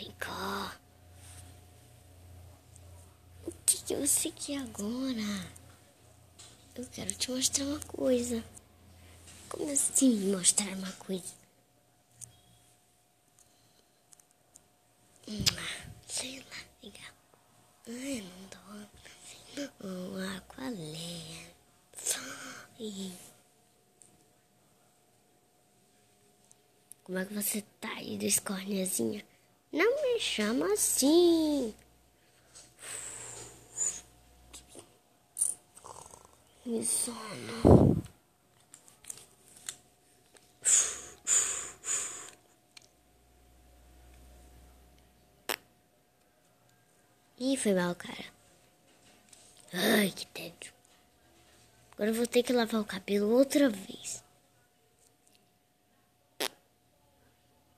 Vem cá. O que você quer agora? Eu quero te mostrar uma coisa. Como assim me mostrar uma coisa? Sei lá, vem cá. Ai, não dou. Qual é? Ai. Como é que você tá aí, descornezinha? Não me chama assim. Me sono. Ih, foi mal, cara. Ai, que tédio. Agora eu vou ter que lavar o cabelo outra vez.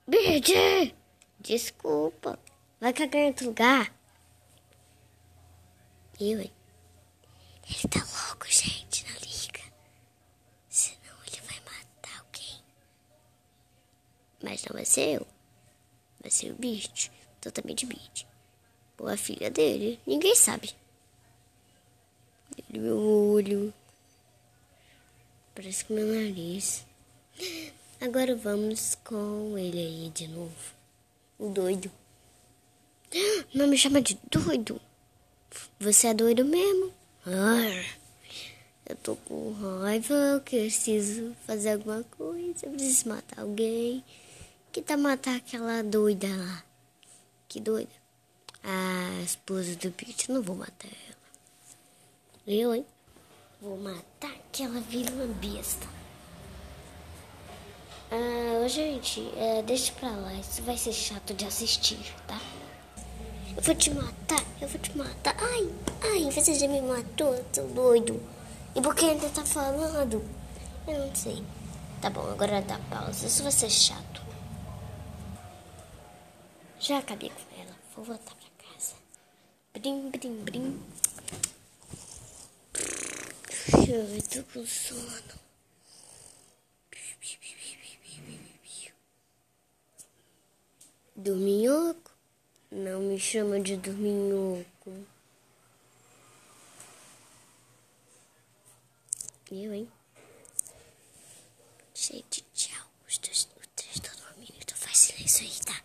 Bird! Desculpa. Vai cagar em outro lugar. Hein? Ele tá louco, gente. Não liga. Senão ele vai matar alguém. Mas não vai ser eu. Vai ser o Bird. Totalmente Bird. Ou a filha dele. Ninguém sabe. Meu olho. Parece que meu nariz. Agora vamos com ele aí de novo. O doido. Não me chama de doido. Você é doido mesmo? Eu tô com raiva. Eu preciso fazer alguma coisa. Eu preciso matar alguém. Que tá matar aquela doida lá? Que doida? A esposa do Pete. Não vou matar ela. Eu, hein? Vou matar aquela vilã besta. Gente, deixa pra lá. Isso vai ser chato de assistir, tá? Eu vou te matar. Ai, você já me matou, seu doido. E por que ainda tá falando? Eu não sei. Tá bom, agora dá pausa. Isso vai ser chato. Já acabei com ela. Vou voltar pra casa. Brim, brim, brim. Eu tô com sono. Dorminhoco? Não me chama de dorminhoco. Eu, hein? Gente, tchau. Os três estão dormindo, então faz silêncio aí, tá?